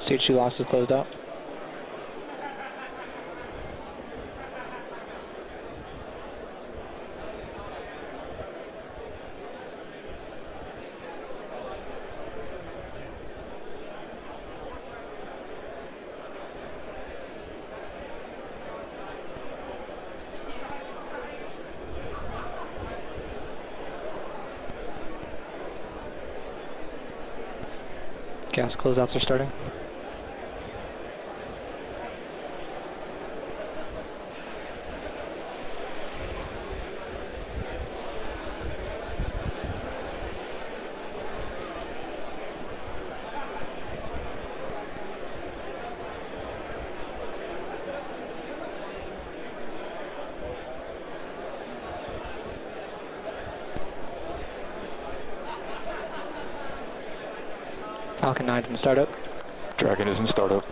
Stage 2 loss is closed out. Gas closeouts are starting. Falcon 9's in startup. Dragon is in startup.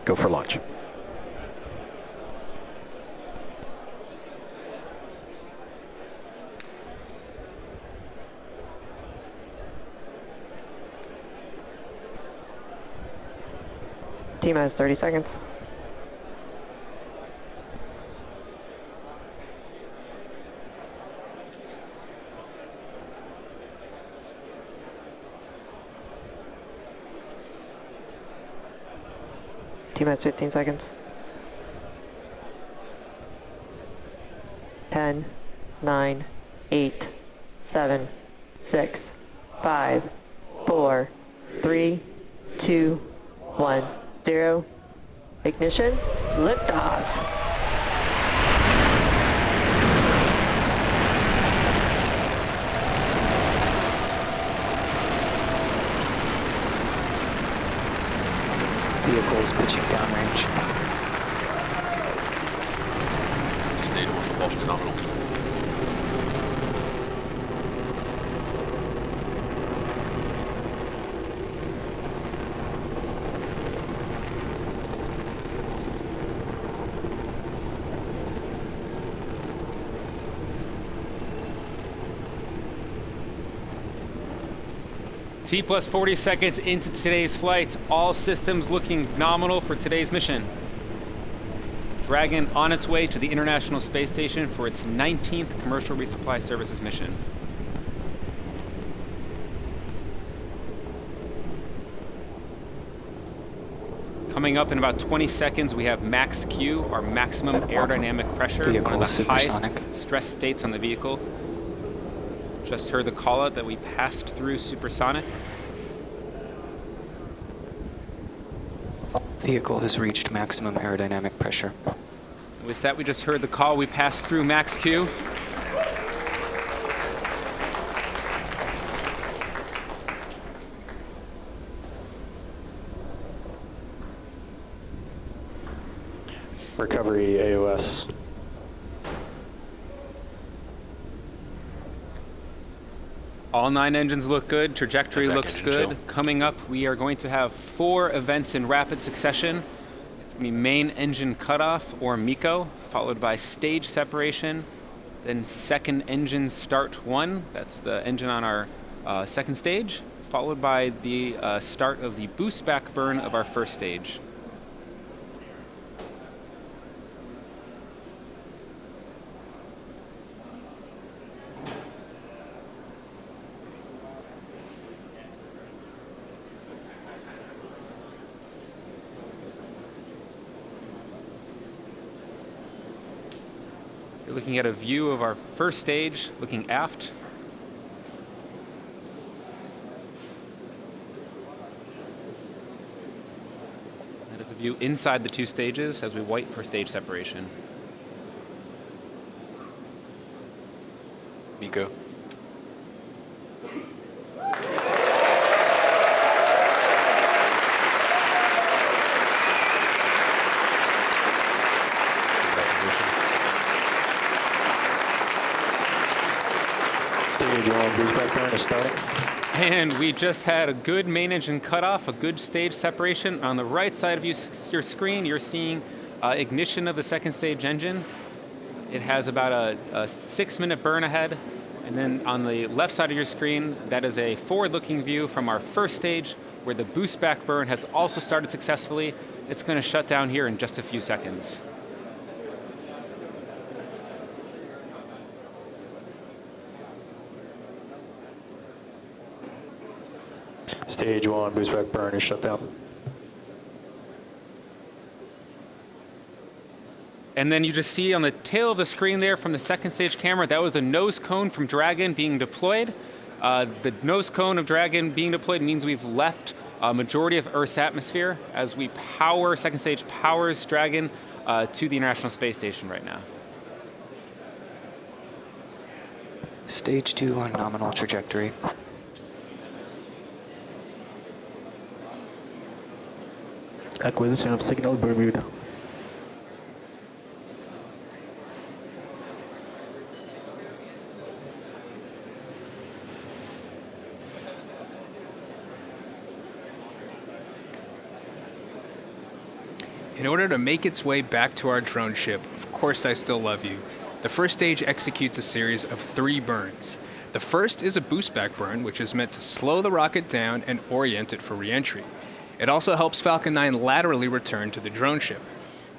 Go for launch. T-minus 30 seconds. T-minus 15 seconds. 10, 9, 8, 7, 6, 5, 4, 3, 2, 1, 0. Ignition, liftoff. Vehicle is pitching downrange. Stage 1 propulsion's nominal. T plus 40 seconds into today's flight. All systems looking nominal for today's mission. Dragon on its way to the International Space Station for its 19th Commercial Resupply Services mission. Coming up in about 20 seconds, we have max Q, our maximum aerodynamic pressure, Vehicle one of the highest supersonic. stress states on the vehicle. Just heard the call out that we passed through supersonic. Vehicle has reached maximum aerodynamic pressure. With that, we just heard the call. We passed through max Q. Recovery AOS. All 9 engines look good. Trajectory Check looks engine good. kill. Coming up, we are going to have 4 events in rapid succession. It's going to be main engine cutoff, or MECO, followed by stage separation, then second engine start 1. That's the engine on our second stage, followed by the start of the boost back burn of our first stage. You're looking at a view of our first stage, looking aft. That is a view inside the 2 stages as we wait for stage separation. MECO. And we just had a good main engine cutoff, a good stage separation. On the right side of your screen, you're seeing Ignition of the second stage engine. It has about a 6-minute burn ahead. And then on the left side of your screen, that is a forward-looking view from our first stage where the boost back burn has also started successfully. It's going to shut down here in just a few seconds. Stage 1, boost back burn is shut down. And then you just see on the tail of the screen there from the second stage camera, that was the nose cone from Dragon being deployed. The nose cone of Dragon being deployed means we've left a majority of Earth's atmosphere as we power, second stage powers Dragon to the International Space Station right now. Stage 2 on nominal trajectory. Acquisition of signal Bermuda. In order to make its way back to our drone ship, Of Course I Still Love You, the first stage executes a series of 3 burns. The first is a boost back burn, which is meant to slow the rocket down and orient it for re-entry. It also helps Falcon 9 laterally return to the drone ship.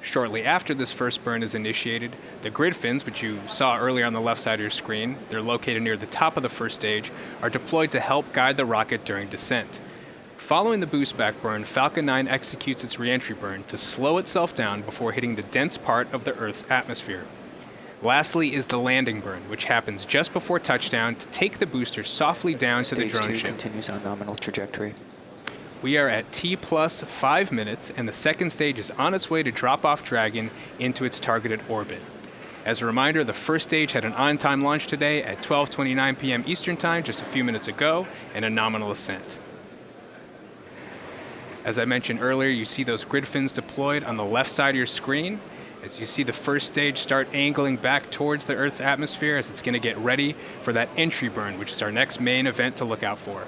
Shortly after this first burn is initiated, the grid fins, which you saw earlier on the left side of your screen, they're located near the top of the first stage, are deployed to help guide the rocket during descent. Following the boost back burn, Falcon 9 executes its re-entry burn to slow itself down before hitting the dense part of the Earth's atmosphere. Lastly is the landing burn, which happens just before touchdown to take the booster softly down to the drone Stage 2 ship. continues on nominal trajectory. We are at T plus 5 minutes, and the second stage is on its way to drop off Dragon into its targeted orbit. As a reminder, the first stage had an on-time launch today at 12:29 p.m. Eastern Time, just a few minutes ago, and a nominal ascent. As I mentioned earlier, you see those grid fins deployed on the left side of your screen. As you see the first stage start angling back towards the Earth's atmosphere as it's going to get ready for that entry burn, which is our next main event to look out for.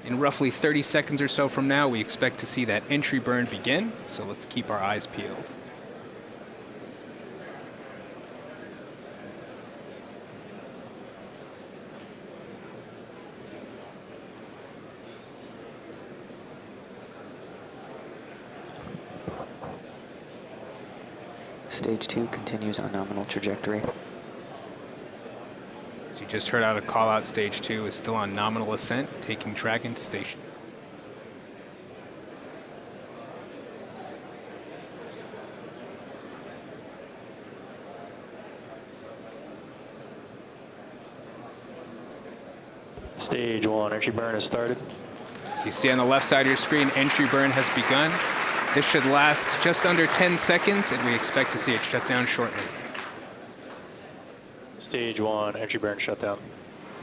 In roughly 30 seconds or so from now, we expect to see that entry burn begin, so let's keep our eyes peeled. Stage 2 continues on nominal trajectory. So you just heard out a call out. Stage 2 is still on nominal ascent, taking Dragon to station. Stage 1, entry burn has started. So you see on the left side of your screen, entry burn has begun. This should last just under 10 seconds, and we expect to see it shut down shortly. Stage 1, entry burn shut down.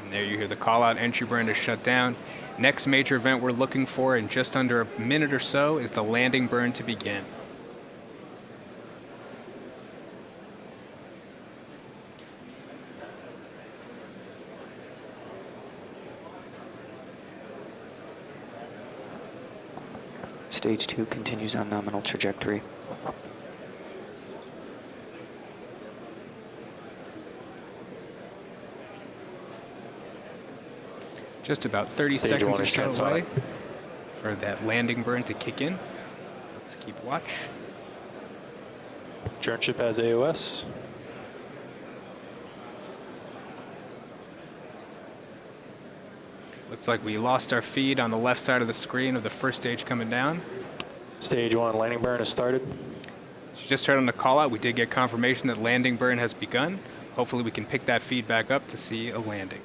And there you hear the call out, entry burn is shut down. Next major event we're looking for in just under a minute or so is the landing burn to begin. Stage 2 continues on nominal trajectory. Just about 30 Stage seconds 1 or is so transonic. away for that landing burn to kick in. Let's keep watch. Drone ship has AOS. Looks like we lost our feed on the left side of the screen of the first stage coming down. Stage 1, landing burn has started. As you just heard on the call out, we did get confirmation that landing burn has begun. Hopefully we can pick that feed back up to see a landing.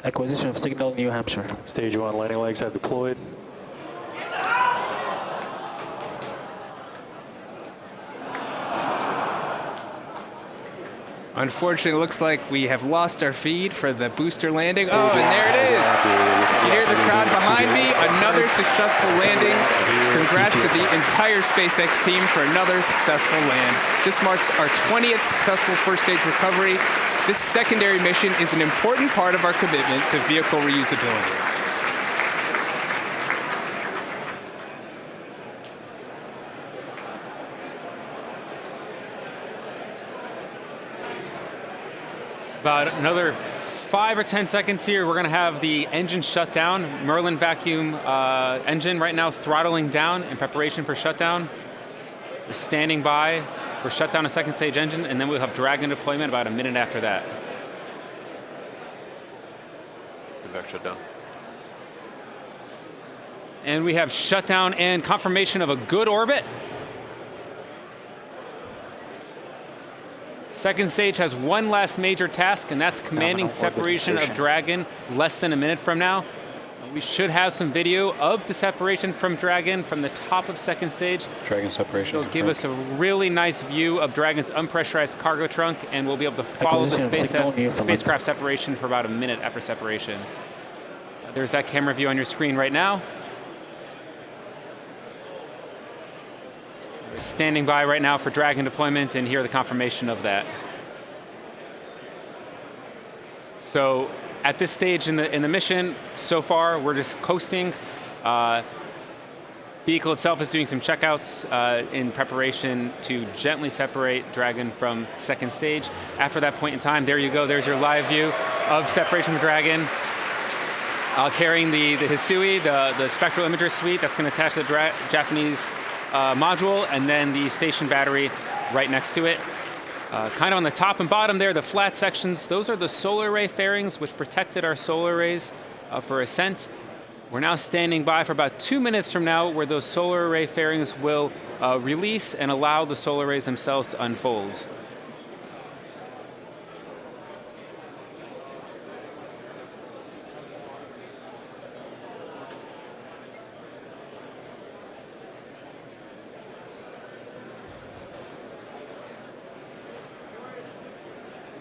Acquisition of signal New Hampshire. Stage 1, landing legs have deployed. Unfortunately, it looks like we have lost our feed for the booster landing. Oh, and there it is. You hear the crowd behind me. Another successful landing. Congrats to the entire SpaceX team for another successful land. This marks our 20th successful first stage recovery. This secondary mission is an important part of our commitment to vehicle reusability. About another 5 or 10 seconds here, we're going to have the engine shut down. Merlin vacuum engine right now throttling down in preparation for shutdown. We're standing by for shutdown of second stage engine, and then we'll have Dragon deployment about a minute after that. Back shutdown. And we have shutdown and confirmation of a good orbit. Second stage has one last major task, and that's commanding Nominal orbit separation of insertion. Dragon less than a minute from now. We should have some video of the separation from Dragon from the top of second stage. Dragon separation. It'll give us a really nice view of Dragon's unpressurized cargo trunk, and we'll be able to follow the Acquisition of signal near from spacecraft separation for about a minute after separation. There's that camera view on your screen right now. We're standing by right now for Dragon deployment, and here are the confirmation of that. So at this stage in the mission, so far we're just coasting. Vehicle itself is doing some checkouts in preparation to gently separate Dragon from second stage. After that point in time, there you go. There's your live view of separation from Dragon. Carrying the Hisui, the spectral imager suite that's going to attach to the Japanese module, and then the station battery right next to it. Kind of on the top and bottom there, the flat sections, those are the solar array fairings which protected our solar arrays for ascent. We're now standing by for about 2 minutes from now where those solar array fairings will release and allow the solar arrays themselves to unfold.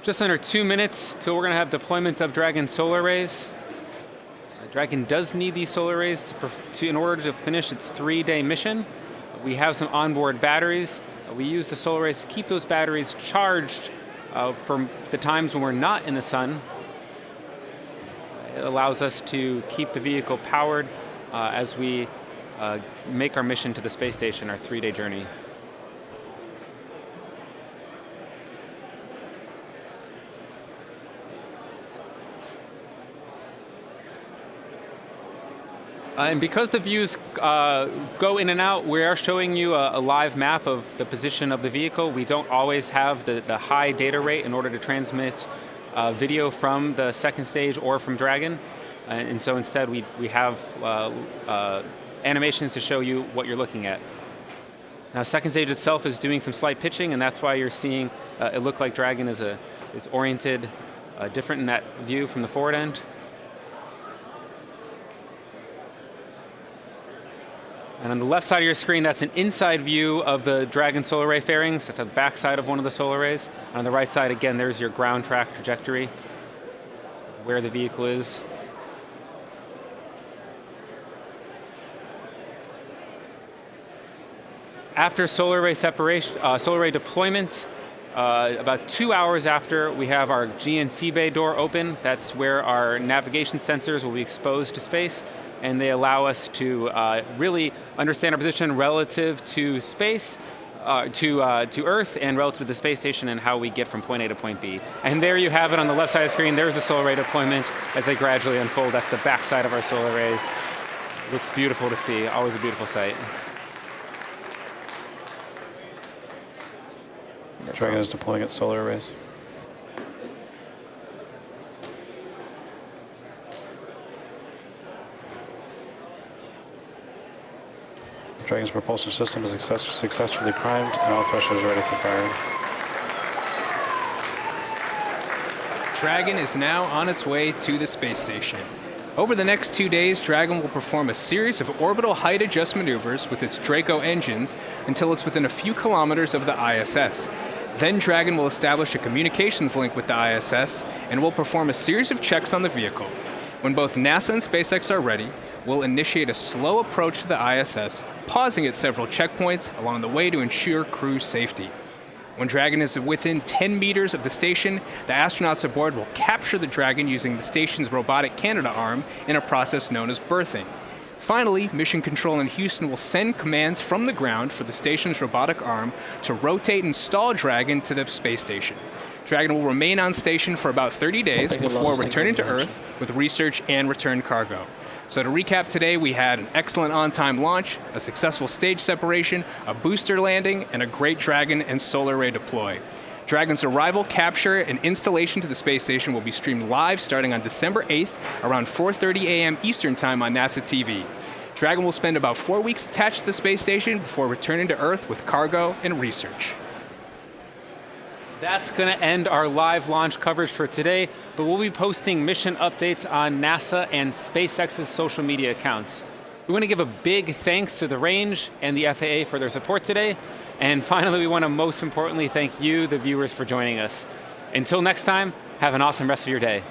Just under 2 minutes till we're going to have deployment of Dragon solar arrays. Dragon does need these solar arrays in order to finish its 3-day mission. We have some onboard batteries. We use the solar arrays to keep those batteries charged for the times when we're not in the sun. It allows us to keep the vehicle powered as we make our mission to the space station, our 3-day journey. And because the views go in and out, we are showing you a live map of the position of the vehicle. We don't always have the high data rate in order to transmit video from the second stage or from Dragon. And so instead we have animations to show you what you're looking at. Now second stage itself is doing some slight pitching, and that's why you're seeing it look like Dragon is oriented different in that view from the forward end. And on the left side of your screen, that's an inside view of the Dragon solar array fairings. That's the back side of one of the solar arrays. And on the right side, again, there's your ground track trajectory, where the vehicle is. After solar array separation, solar array deployment, about 2 hours after, we have our GNC bay door open. That's where our navigation sensors will be exposed to space, and they allow us to really understand our position relative to space, to Earth, and relative to the space station, and how we get from point A to point B. And there you have it on the left side of the screen. There's the solar array deployment as they gradually unfold. That's the back side of our solar arrays. It looks beautiful to see. Always a beautiful sight. Dragon is deploying its solar arrays. Dragon's propulsion system is successfully primed, and all thrusters are ready for firing. Dragon is now on its way to the space station. Over the next 2 days, Dragon will perform a series of orbital height adjust maneuvers with its Draco engines until it's within a few kilometers of the ISS. Then Dragon will establish a communications link with the ISS and will perform a series of checks on the vehicle. When both NASA and SpaceX are ready, we'll initiate a slow approach to the ISS, pausing at several checkpoints along the way to ensure crew safety. When Dragon is within 10 meters of the station, the astronauts aboard will capture the Dragon using the station's Robotic Canada arm in a process known as berthing. Finally, Mission Control in Houston will send commands from the ground for the station's robotic arm to rotate and stall Dragon to the space station. Dragon will remain on station for about 30 days Expected before losses returning to signal Earth with research and return cargo. So to recap today, we had an excellent on-time launch, a successful stage separation, a booster landing, and a great Dragon and solar array deploy. Dragon's arrival, capture, and installation to the space station will be streamed live starting on December 8th around 4:30 a.m. Eastern Time on NASA TV. Dragon will spend about 4 weeks attached to the space station before returning to Earth with cargo and research. That's going to end our live launch coverage for today, but we'll be posting mission updates on NASA and SpaceX's social media accounts. We want to give a big thanks to the range and the FAA for their support today. And finally, we want to most importantly thank you, the viewers, for joining us. Until next time, have an awesome rest of your day.